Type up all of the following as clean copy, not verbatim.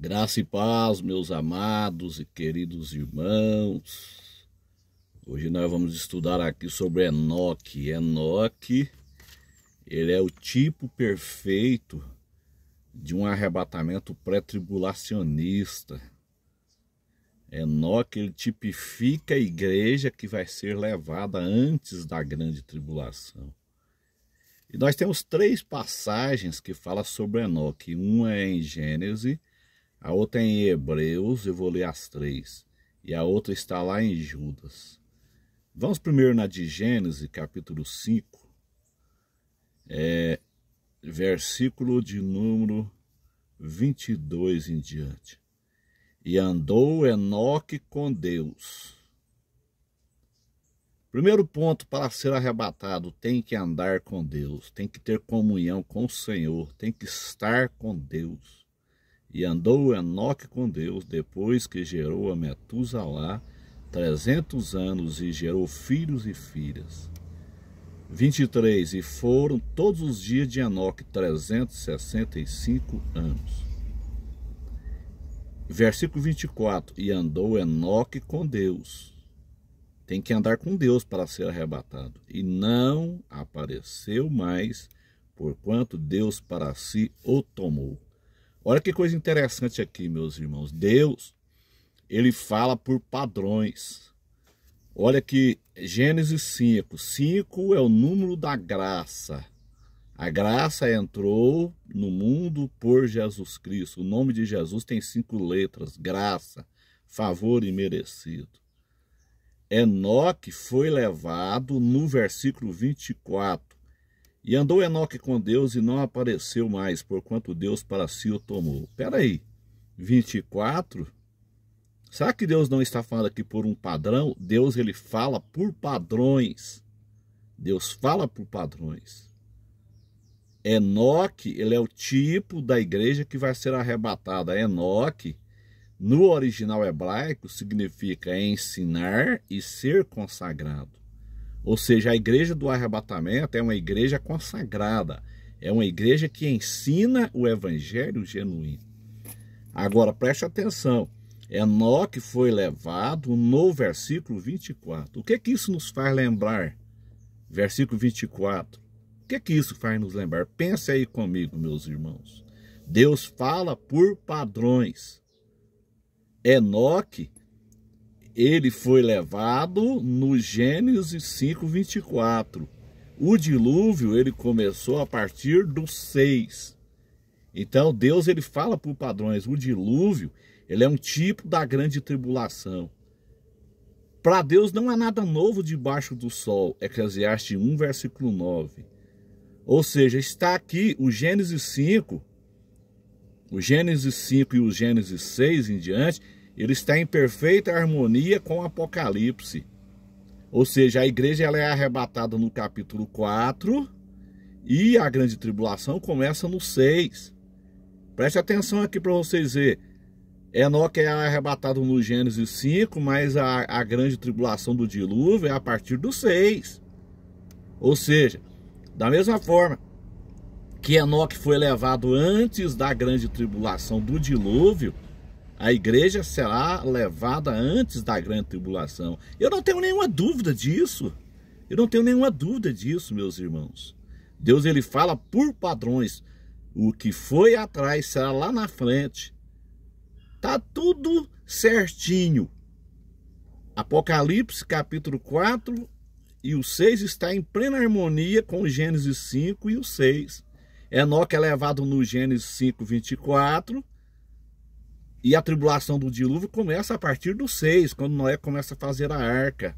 Graça e paz, meus amados e queridos irmãos. Hoje nós vamos estudar aqui sobre Enoque. Enoque, ele é o tipo perfeito de um arrebatamento pré-tribulacionista. Enoque, ele tipifica a igreja que vai ser levada antes da grande tribulação. E nós temos três passagens que falam sobre Enoque. Uma é em Gênesis, a outra é em Hebreus, eu vou ler as três. E a outra está lá em Judas. Vamos primeiro na de Gênesis, capítulo 5. Versículo de número 22 em diante. E andou Enoque com Deus. Primeiro ponto, para ser arrebatado, tem que andar com Deus. Tem que ter comunhão com o Senhor. Tem que estar com Deus. E andou Enoque com Deus, depois que gerou a Metusalá 300 anos e gerou filhos e filhas. 23. E foram todos os dias de Enoque 365 anos. Versículo 24. E andou Enoque com Deus. Tem que andar com Deus para ser arrebatado. E não apareceu mais, porquanto Deus para si o tomou. Olha que coisa interessante aqui, meus irmãos. Deus, ele fala por padrões. Olha que Gênesis 5. 5 é o número da graça. A graça entrou no mundo por Jesus Cristo. O nome de Jesus tem 5 letras. Graça, favor e merecido. Enoque foi levado no versículo 24. E andou Enoque com Deus e não apareceu mais, porquanto Deus para si o tomou. Espera aí, 24? Será que Deus não está falando aqui por um padrão? Deus, ele fala por padrões. Deus fala por padrões. Enoque, ele é o tipo da igreja que vai ser arrebatada. Enoque, no original hebraico, significa ensinar e ser consagrado. Ou seja, a igreja do arrebatamento é uma igreja consagrada. É uma igreja que ensina o evangelho genuíno. Agora, preste atenção. Enoque foi levado no versículo 24. O que isso nos faz lembrar? Versículo 24. O que isso faz nos lembrar? Pense aí comigo, meus irmãos. Deus fala por padrões. Enoque, ele foi levado no Gênesis 5, 24. O dilúvio, ele começou a partir do 6. Então, Deus, ele fala por padrões. O dilúvio, ele é um tipo da grande tribulação. Para Deus não há nada novo debaixo do sol. Eclesiastes 1, versículo 9. Ou seja, está aqui o Gênesis 5. O Gênesis 5 e o Gênesis 6 em diante, ele está em perfeita harmonia com o Apocalipse. Ou seja, a igreja ela é arrebatada no capítulo 4 e a grande tribulação começa no 6. Preste atenção aqui para vocês verem. Enoque é arrebatado no Gênesis 5, mas a grande tribulação do dilúvio é a partir do 6. Ou seja, da mesma forma que Enoque foi levado antes da grande tribulação do dilúvio, a igreja será levada antes da grande tribulação. Eu não tenho nenhuma dúvida disso. Eu não tenho nenhuma dúvida disso, meus irmãos. Deus, ele fala por padrões. O que foi atrás será lá na frente. Tá tudo certinho. Apocalipse capítulo 4 e o 6 está em plena harmonia com o Gênesis 5 e o 6. Enoque é levado no Gênesis 5, 24. E a tribulação do dilúvio começa a partir do 6, quando Noé começa a fazer a arca.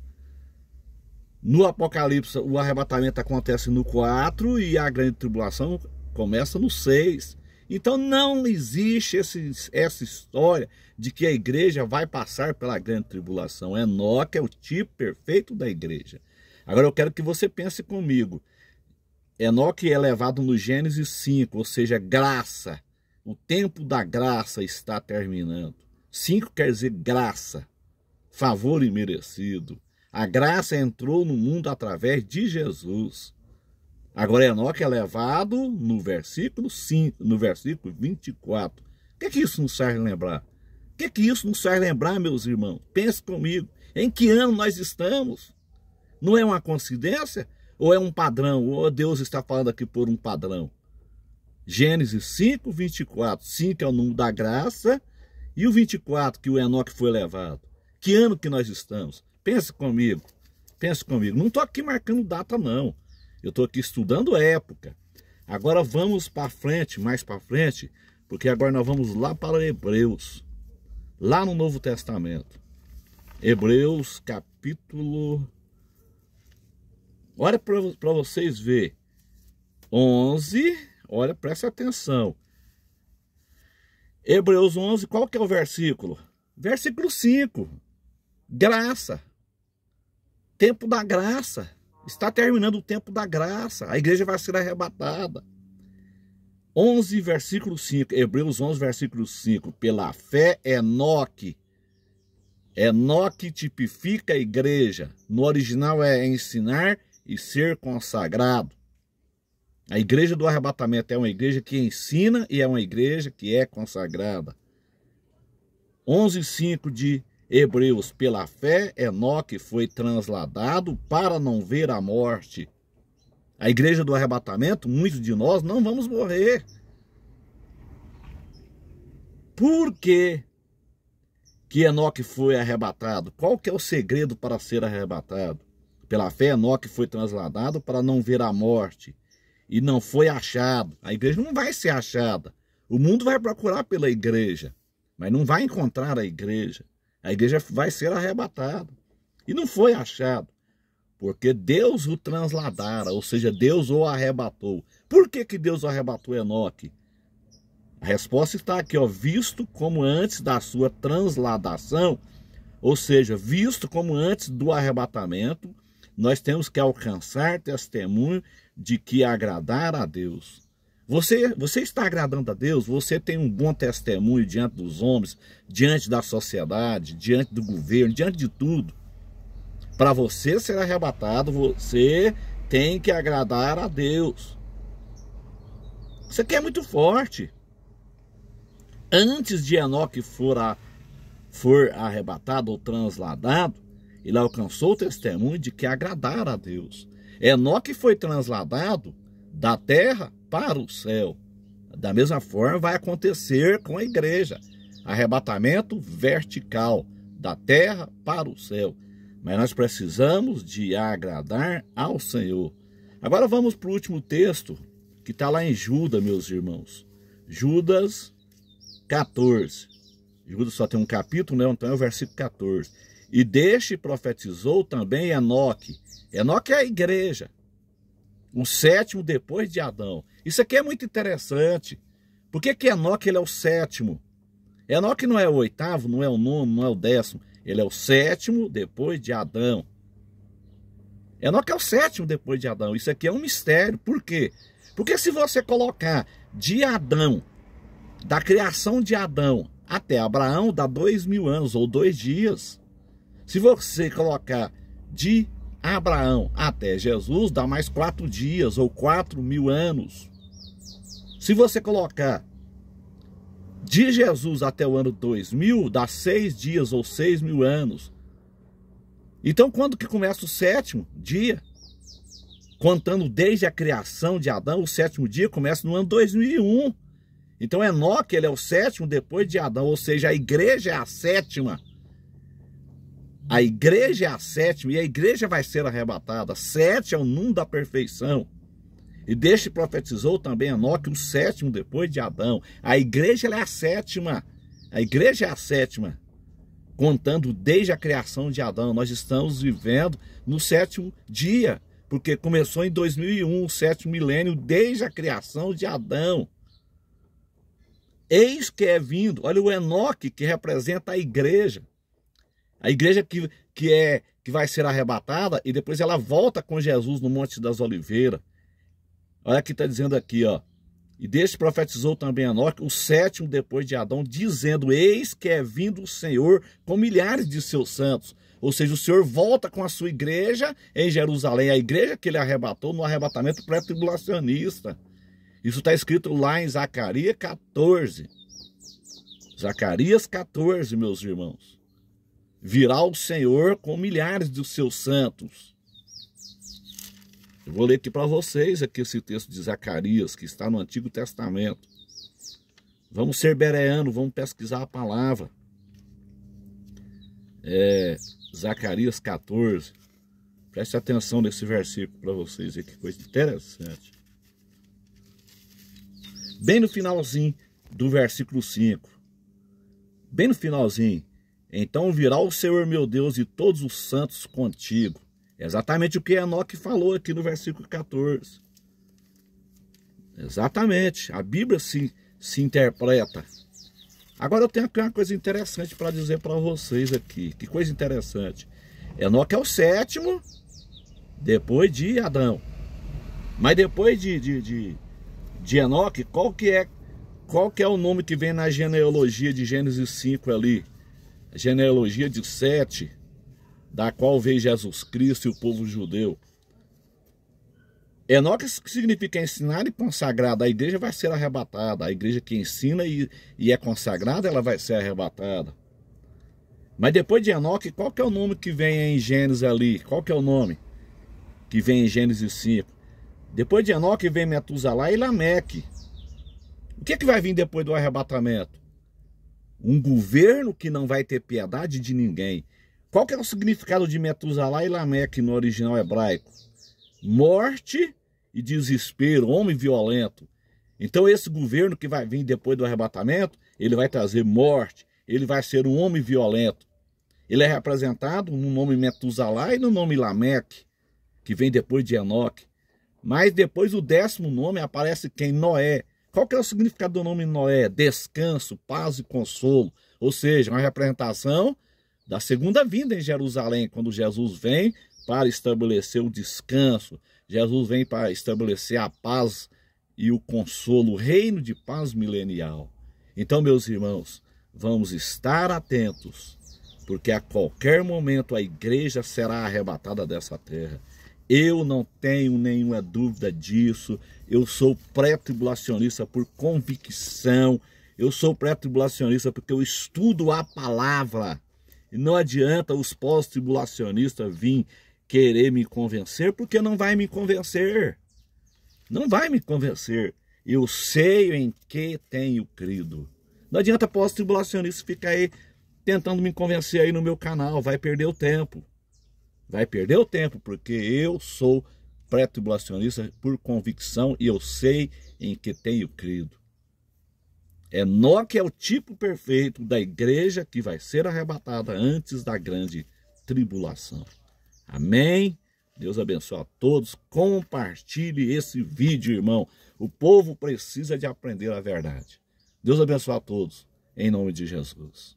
No Apocalipse, o arrebatamento acontece no 4 e a grande tribulação começa no 6. Então não existe essa história de que a igreja vai passar pela grande tribulação. Enoque é o tipo perfeito da igreja. Agora eu quero que você pense comigo. Enoque é levado no Gênesis 5, ou seja, graça. O tempo da graça está terminando. 5 quer dizer graça, favor imerecido. A graça entrou no mundo através de Jesus. Agora Enoque é levado no versículo 5, no versículo 24. que isso nos faz lembrar? O que isso nos faz lembrar, meus irmãos? Pense comigo. Em que ano nós estamos? Não é uma coincidência? Ou é um padrão? Ou Deus está falando aqui por um padrão? Gênesis 5, 24. 5 é o número da graça. E o 24, que o Enoque foi levado. Que ano que nós estamos? Pense comigo. Pense comigo. Não estou aqui marcando data, não. Eu estou aqui estudando época. Agora vamos para frente, mais para frente, porque agora nós vamos lá para Hebreus. Lá no Novo Testamento. Hebreus capítulo... Olha para vocês verem. 11, olha, presta atenção. Hebreus 11, qual que é o versículo? Versículo 5. Graça. Tempo da graça. Está terminando o tempo da graça. A igreja vai ser arrebatada. 11, versículo 5. Hebreus 11, versículo 5. Pela fé, Enoque. Enoque tipifica a igreja. No original é ensinar e ser consagrado. A igreja do arrebatamento é uma igreja que ensina e é uma igreja que é consagrada. 11:5 de Hebreus, pela fé, Enoque foi transladado para não ver a morte. A igreja do arrebatamento, muitos de nós não vamos morrer. Por que Enoque foi arrebatado? Qual que é o segredo para ser arrebatado? Pela fé, Enoque foi transladado para não ver a morte. E não foi achado. A igreja não vai ser achada. O mundo vai procurar pela igreja, mas não vai encontrar a igreja. A igreja vai ser arrebatada. E não foi achado, porque Deus o transladara, ou seja, Deus o arrebatou. Por que Deus o arrebatou Enoque? A resposta está aqui, ó, visto como antes da sua transladação, ou seja, visto como antes do arrebatamento, nós temos que alcançar testemunho de que agradar a Deus. Você está agradando a Deus? Você tem um bom testemunho diante dos homens, diante da sociedade, diante do governo, diante de tudo. Para você ser arrebatado, você tem que agradar a Deus. Isso aqui é muito forte. Antes de Enoque for arrebatado ou transladado, ele alcançou o testemunho de que agradar a Deus. Enoque foi transladado da terra para o céu. Da mesma forma vai acontecer com a igreja. Arrebatamento vertical, da terra para o céu. Mas nós precisamos de agradar ao Senhor. Agora vamos para o último texto, que está lá em Judas, meus irmãos. Judas 14. Judas só tem um capítulo, né? Então é o versículo 14. E deste profetizou também Enoque. Enoque é a igreja. O sétimo depois de Adão. Isso aqui é muito interessante. Por que Enoque ele é o sétimo? Enoque não é o oitavo, não é o nono, não é o décimo. Ele é o sétimo depois de Adão. Enoque é o sétimo depois de Adão. Isso aqui é um mistério. Por quê? Porque se você colocar de Adão, da criação de Adão até Abraão, dá 2000 anos ou 2 dias. Se você colocar de Abraão até Jesus, dá mais 4 dias ou 4000 anos. Se você colocar de Jesus até o ano 2000, dá 6 dias ou 6000 anos. Então, quando que começa o sétimo dia? Contando desde a criação de Adão, o sétimo dia começa no ano 2001. Então, Enoque, ele é o sétimo depois de Adão, ou seja, a igreja é a sétima. A igreja é a sétima e a igreja vai ser arrebatada. 7 é o número da perfeição. E deste profetizou também Enoque, o sétimo depois de Adão. A igreja ela é a sétima. A igreja é a sétima. Contando desde a criação de Adão. Nós estamos vivendo no sétimo dia. Porque começou em 2001, o sétimo milênio, desde a criação de Adão. Eis que é vindo. Olha o Enoque que representa a igreja. A igreja que vai ser arrebatada e depois ela volta com Jesus no Monte das Oliveiras. Olha o que está dizendo aqui, ó. E deste profetizou também Enoque, o sétimo depois de Adão, dizendo, eis que é vindo o Senhor com milhares de seus santos. Ou seja, o Senhor volta com a sua igreja em Jerusalém, a igreja que ele arrebatou no arrebatamento pré-tribulacionista. Isso está escrito lá em Zacarias 14. Zacarias 14, meus irmãos. Virá o Senhor com milhares dos seus santos. Eu vou ler aqui para vocês aqui esse texto de Zacarias, que está no Antigo Testamento. Vamos ser bereanos, vamos pesquisar a palavra. Zacarias 14. Preste atenção nesse versículo para vocês ver que coisa interessante. Bem no finalzinho do versículo 5. Bem no finalzinho. Então virá o Senhor meu Deus e todos os santos contigo. Exatamente o que Enoque falou aqui no versículo 14. Exatamente. A Bíblia se interpreta. Agora eu tenho aqui uma coisa interessante para dizer para vocês aqui. Que coisa interessante. Enoque é o sétimo, depois de Adão. Mas depois de Enoque, qual que é o nome que vem na genealogia de Gênesis 5 ali? A genealogia de Sete, da qual veio Jesus Cristo e o povo judeu. Enoque significa ensinar e consagrada. A igreja vai ser arrebatada. A igreja que ensina e é consagrada, ela vai ser arrebatada. Mas depois de Enoque, qual que é o nome que vem em Gênesis ali? Qual que é o nome que vem em Gênesis 5? Depois de Enoque vem Metusalá e Lameque. O que vai vir depois do arrebatamento? Um governo que não vai ter piedade de ninguém. Qual que é o significado de Metusalá e Lameque no original hebraico? Morte e desespero, homem violento. Então esse governo que vai vir depois do arrebatamento, ele vai trazer morte, ele vai ser um homem violento. Ele é representado no nome Metusalá e no nome Lameque, que vem depois de Enoque. Mas depois o 10º nome aparece quem? Noé. Qual que é o significado do nome Noé? Descanso, paz e consolo. Ou seja, uma representação da segunda vinda em Jerusalém, quando Jesus vem para estabelecer o descanso. Jesus vem para estabelecer a paz e o consolo, o reino de paz milenial. Então, meus irmãos, vamos estar atentos, porque a qualquer momento a igreja será arrebatada dessa terra. Eu não tenho nenhuma dúvida disso. Eu sou pré-tribulacionista por convicção. Eu sou pré-tribulacionista porque eu estudo a palavra. E não adianta os pós-tribulacionistas virem querer me convencer, porque não vai me convencer. Não vai me convencer. Eu sei em que tenho crido. Não adianta pós-tribulacionista ficar aí tentando me convencer aí no meu canal. Vai perder o tempo. Vai perder o tempo, porque eu sou pré-tribulacionista por convicção e eu sei em que tenho crido. Enoque é o tipo perfeito da igreja que vai ser arrebatada antes da grande tribulação. Amém? Deus abençoe a todos. Compartilhe esse vídeo, irmão. O povo precisa de aprender a verdade. Deus abençoe a todos, em nome de Jesus.